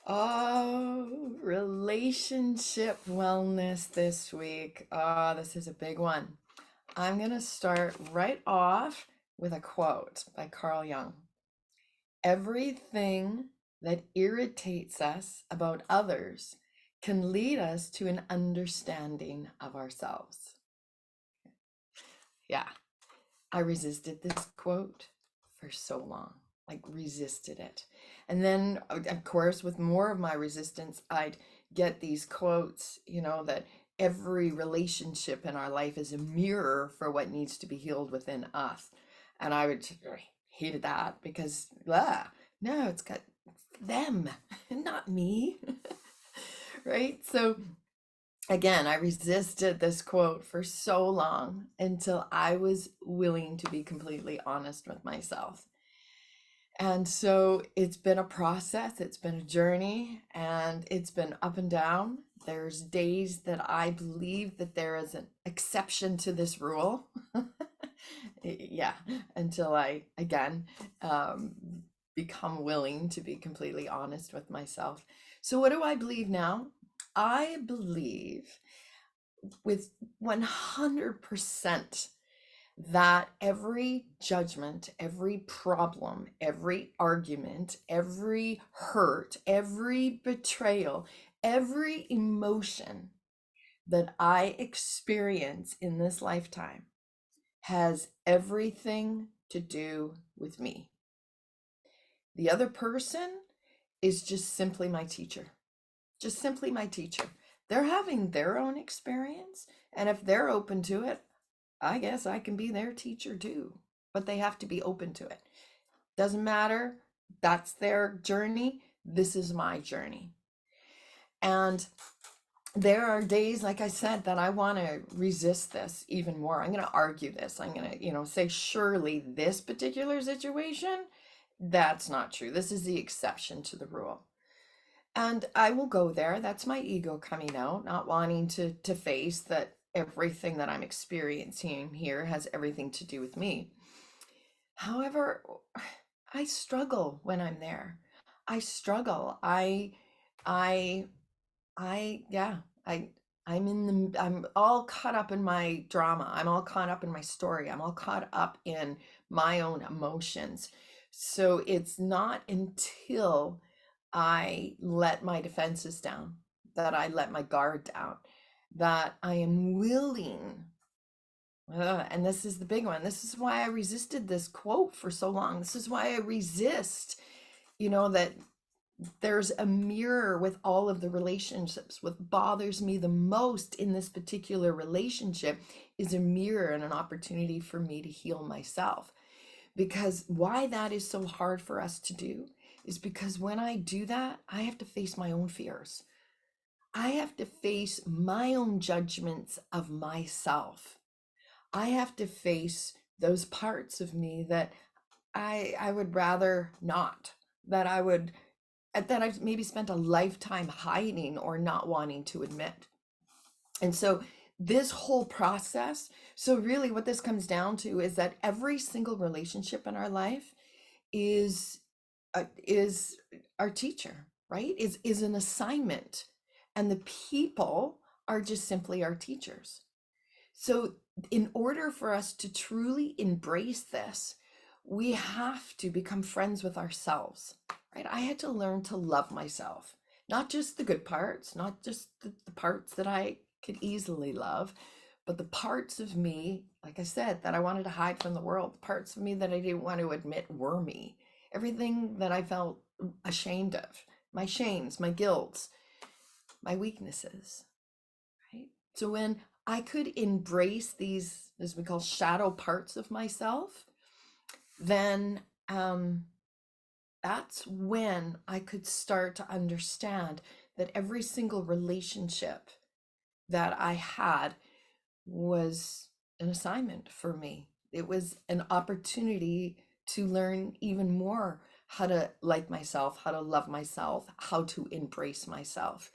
Oh, relationship wellness this week. Oh, this is a big one. I'm going to start right off with a quote by Carl Jung. Everything that irritates us about others can lead us to an understanding of ourselves. Yeah, I resisted this quote for so long, like resisted it. And then, of course, with more of my resistance, I'd get these quotes, that every relationship in our life is a mirror for what needs to be healed within us. And I would hated that because, no, it's got them, not me. Right? So again, I resisted this quote for so long until I was willing to be completely honest with myself. And so it's been a process, it's been a journey, and it's been up and down. There's days that I believe that there is an exception to this rule. Yeah, until I again um, become willing to be completely honest with myself. So, what do I believe now? I believe with 100% that every judgment, every problem, every argument, every hurt, every betrayal, every emotion that I experience in this lifetime has everything to do with me. The other person is just simply my teacher, just simply my teacher. They're having their own experience, and if they're open to it, I guess I can be their teacher too, but they have to be open to it. Doesn't matter. That's their journey. This is my journey. And there are days, like I said, that I want to resist this even more. I'm going to argue this. I'm going to, say, surely this particular situation, that's not true. This is the exception to the rule. And I will go there. That's my ego coming out, not wanting to face that everything that I'm experiencing here has everything to do with me. However, I struggle when I'm there. I struggle. I yeah, I I'm all caught up in my drama. I'm all caught up in my story. I'm all caught up in my own emotions. So it's not until I let my defenses down, that I let my guard down, that I am willing. And this is the big one. This is why I resisted this quote for so long. This is why I resist, that there's a mirror with all of the relationships. What bothers me the most in this particular relationship is a mirror and an opportunity for me to heal myself. Because why that is so hard for us to do is because when I do that, I have to face my own fears. I have to face my own judgments of myself. I have to face those parts of me that I would rather not, that I've maybe spent a lifetime hiding or not wanting to admit. And so this whole process, so really what this comes down to is that every single relationship in our life is our teacher, right? Is an assignment, and the people are just simply our teachers. So in order for us to truly embrace this, we have to become friends with ourselves, right? I had to learn to love myself, not just the good parts, not just the parts that I could easily love, but the parts of me, like I said, that I wanted to hide from the world, the parts of me that I didn't want to admit were me, everything that I felt ashamed of, my shames, my guilts, my weaknesses, right? So when I could embrace these, as we call, shadow parts of myself, then that's when I could start to understand that every single relationship that I had was an assignment for me. It was an opportunity to learn even more how to like myself, how to love myself, how to embrace myself.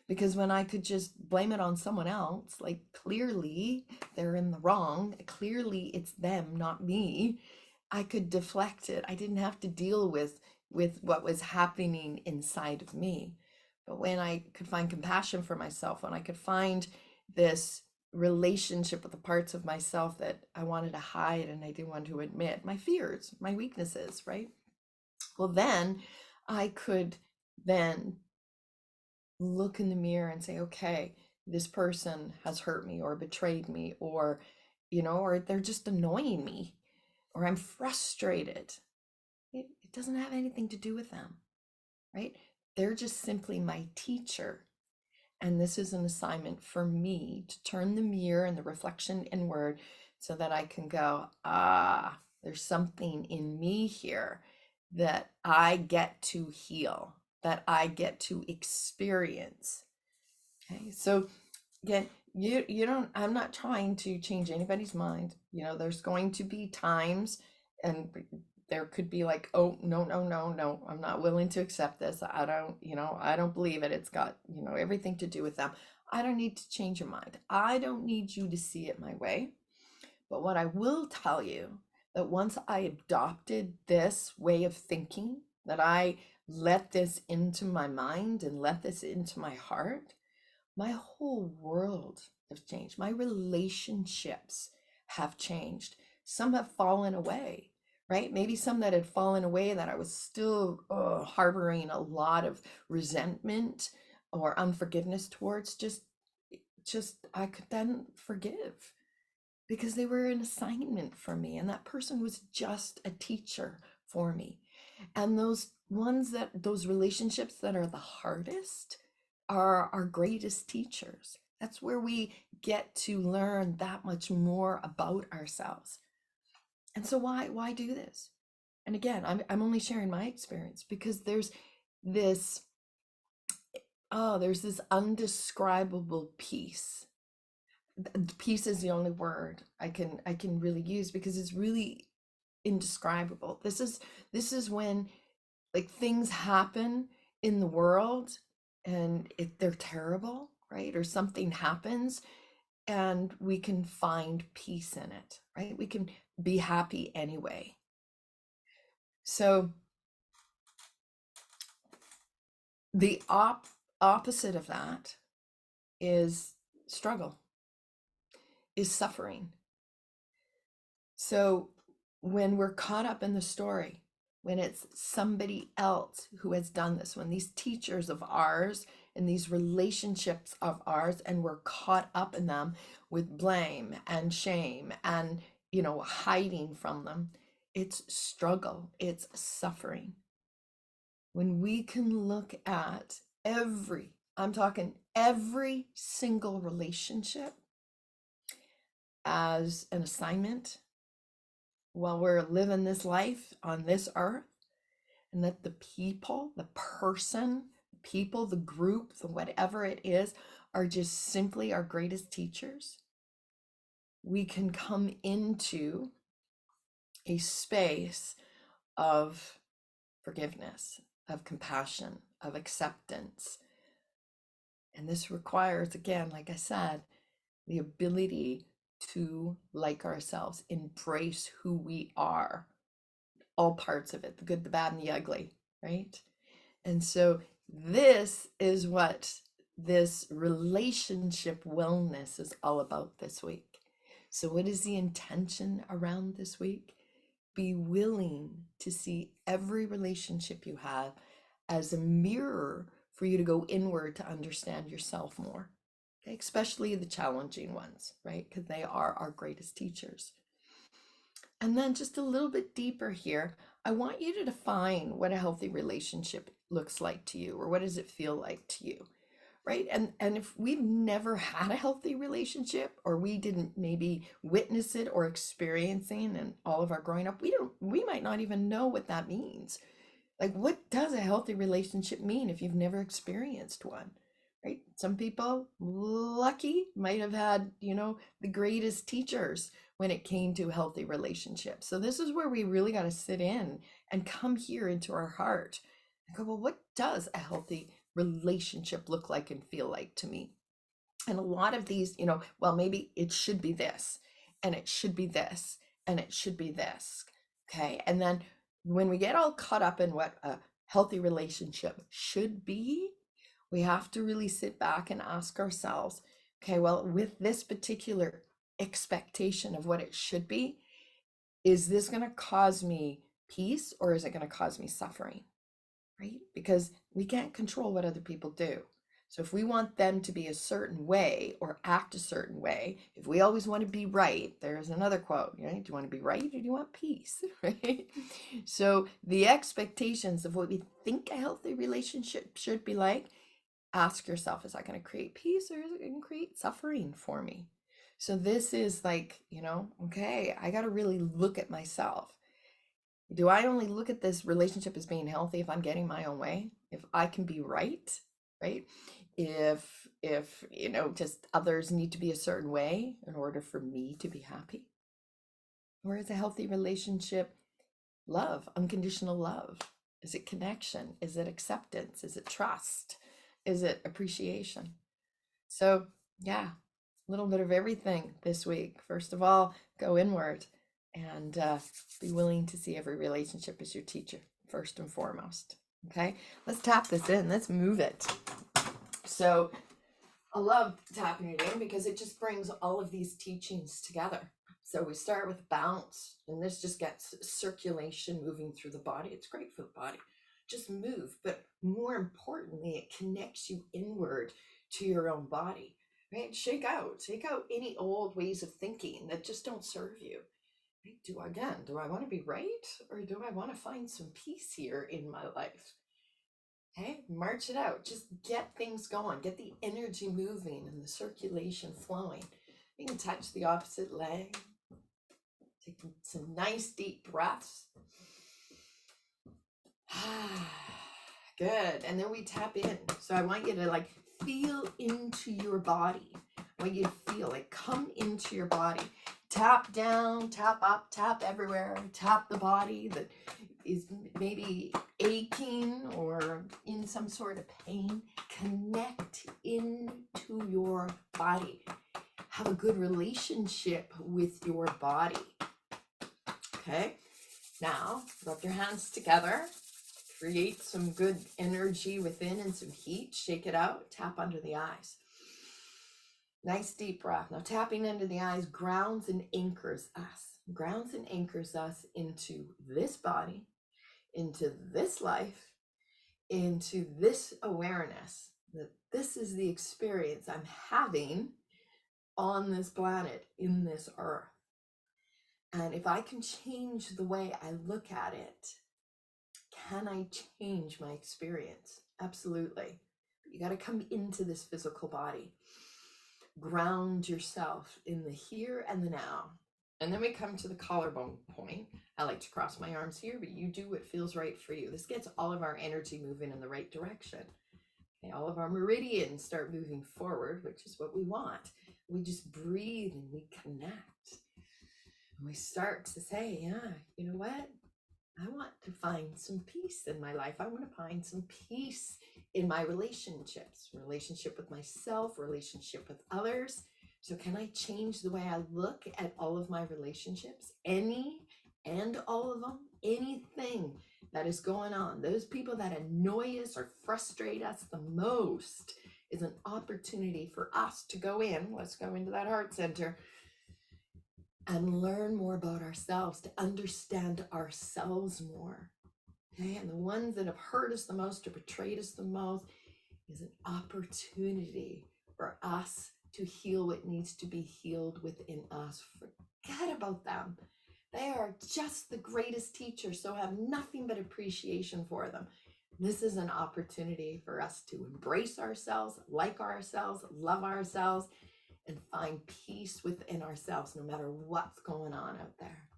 Because when I could just blame it on someone else, like clearly they're in the wrong, clearly it's them, not me, I could deflect it. I didn't have to deal with with what was happening inside of me. But when I could find compassion for myself, when I could find this relationship with the parts of myself that I wanted to hide and I didn't want to admit, my fears, my weaknesses, right? Well, then I could then look in the mirror and say, okay, this person has hurt me or betrayed me, or, or they're just annoying me, or I'm frustrated. It doesn't have anything to do with them, right? They're just simply my teacher. And this is an assignment for me to turn the mirror and the reflection inward so that I can go, there's something in me here that I get to heal, that I get to experience. Okay, so again, you don't, I'm not trying to change anybody's mind. There's going to be times, and there could be like, oh, no, no, no, no, I'm not willing to accept this. I don't believe it. It's got, everything to do with them. I don't need to change your mind. I don't need you to see it my way. But what I will tell you, that once I adopted this way of thinking, that I let this into my mind and let this into my heart, my whole world has changed. My relationships have changed. Some have fallen away, right? Maybe some that had fallen away that I was still harboring a lot of resentment or unforgiveness towards, just I could then forgive because they were an assignment for me, and that person was just a teacher for me. And those relationships that are the hardest are our greatest teachers. That's where we get to learn that much more about ourselves. And so why do this? And again, I'm only sharing my experience because this there's this undescribable peace. Peace is the only word I can really use because it's really indescribable. This is when, like, things happen in the world and they're terrible, right? Or something happens and we can find peace in it, right? We can be happy anyway. So the opposite of that is struggle, is suffering. So when we're caught up in the story, when it's somebody else who has done this, when these teachers of ours and these relationships of ours, and we're caught up in them with blame and shame and, hiding from them, it's struggle, it's suffering. When we can look at I'm talking every single relationship as an assignment while we're living this life on this earth, and that the people, the person, the group, the whatever it is, are just simply our greatest teachers, we can come into a space of forgiveness, of compassion, of acceptance. And this requires, again, like I said, the ability to like ourselves, embrace who we are, all parts of it, the good, the bad, and the ugly, right? And so this is what this relationship wellness is all about this week. So what is the intention around this week? Be willing to see every relationship you have as a mirror for you to go inward to understand yourself more. Okay? Especially the challenging ones, right? Because they are our greatest teachers. And then just a little bit deeper here, I want you to define what a healthy relationship looks like to you, or what does it feel like to you, right? And if we've never had a healthy relationship, or we didn't maybe witness it or experiencing in all of our growing up, we might not even know what that means. Like, what does a healthy relationship mean if you've never experienced one? Right? Some people, lucky, might have had, the greatest teachers when it came to healthy relationships. So this is where we really got to sit in and come here into our heart and go, well, what does a healthy relationship look like and feel like to me? And a lot of these, well, maybe it should be this, and it should be this, and it should be this. Okay. And then when we get all caught up in what a healthy relationship should be, we have to really sit back and ask ourselves, okay, well, with this particular expectation of what it should be, is this going to cause me peace or is it going to cause me suffering? Right? Because we can't control what other people do. So if we want them to be a certain way or act a certain way, if we always want to be right, there's another quote, right? Do you want to be right or do you want peace? Right? So the expectations of what we think a healthy relationship should be like, ask yourself, is that going to create peace or is it going to create suffering for me? So this is like, okay, I got to really look at myself. Do I only look at this relationship as being healthy if I'm getting my own way? If I can be right, right? If just others need to be a certain way in order for me to be happy? Or is a healthy relationship love, unconditional love? Is it connection? Is it acceptance? Is it trust? Is it appreciation? So, yeah, a little bit of everything this week. First of all, go inward and be willing to see every relationship as your teacher, first and foremost. Okay, let's tap this in. Let's move it. So, I love tapping it in because it just brings all of these teachings together. So, we start with bounce, and this just gets circulation moving through the body. It's great for the body. Just move, but more importantly, it connects you inward to your own body. Right? Shake out any old ways of thinking that just don't serve you. Right? Do I want to be right or do I want to find some peace here in my life? Okay, march it out. Just get things going, get the energy moving and the circulation flowing. You can touch the opposite leg, take some nice deep breaths. Good. And then we tap in. So I want you to feel into your body. I want you to feel come into your body. Tap down, tap up, tap everywhere. Tap the body that is maybe aching or in some sort of pain. Connect into your body. Have a good relationship with your body. Okay. Now, rub your hands together. Create some good energy within and some heat. Shake it out. Tap under the eyes. Nice deep breath. Now tapping into the eyes grounds and anchors us. Grounds and anchors us into this body, into this life, into this awareness that this is the experience I'm having on this planet, in this earth. And if I can change the way I look at it, can I change my experience? Absolutely. But you got to come into this physical body. Ground yourself in the here and the now. And then we come to the collarbone point. I like to cross my arms here, but you do what feels right for you. This gets all of our energy moving in the right direction. Okay, all of our meridians start moving forward, which is what we want. We just breathe and we connect. And we start to say, yeah, you know what? I want to find some peace in my life. I want to find some peace in my relationships, relationship with myself, relationship with others. So can I change the way I look at all of my relationships? Any and all of them, anything that is going on, those people that annoy us or frustrate us the most is an opportunity for us to go in. Let's go into that heart center and learn more about ourselves, to understand ourselves more. Okay, and the ones that have hurt us the most or betrayed us the most is an opportunity for us to heal what needs to be healed within us. Forget about them. They are just the greatest teachers, so have nothing but appreciation for them. This is an opportunity for us to embrace ourselves, like ourselves, love ourselves, and find peace within ourselves no matter what's going on out there.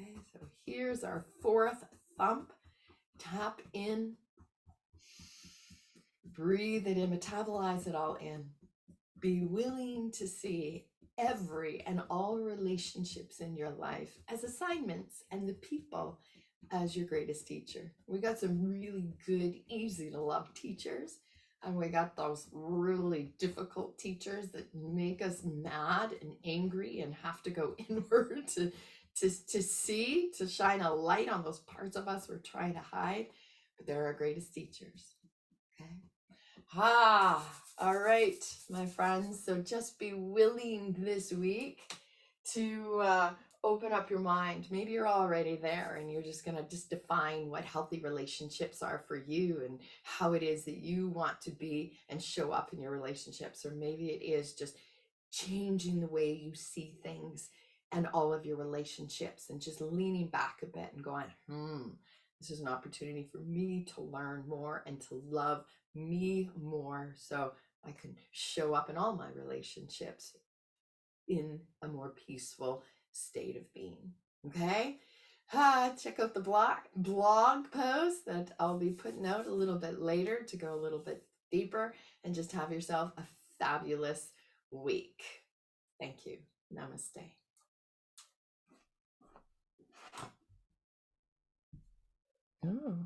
Okay, so here's our fourth thump. Tap in, breathe it in, metabolize it all in. Be willing to see every and all relationships in your life as assignments and the people as your greatest teacher. We got some really good, easy to love teachers. And we got those really difficult teachers that make us mad and angry and have to go inward to to see, to shine a light on those parts of us we're trying to hide, but they're our greatest teachers. Okay. All right, my friends. So just be willing this week to open up your mind. Maybe you're already there and you're just going to just define what healthy relationships are for you and how it is that you want to be and show up in your relationships. Or maybe it is just changing the way you see things and all of your relationships and just leaning back a bit and going, this is an opportunity for me to learn more and to love me more so I can show up in all my relationships in a more peaceful state of being. Okay? Check out the blog post that I'll be putting out a little bit later to go a little bit deeper, and just have yourself a fabulous week. Thank you. Namaste. Oh.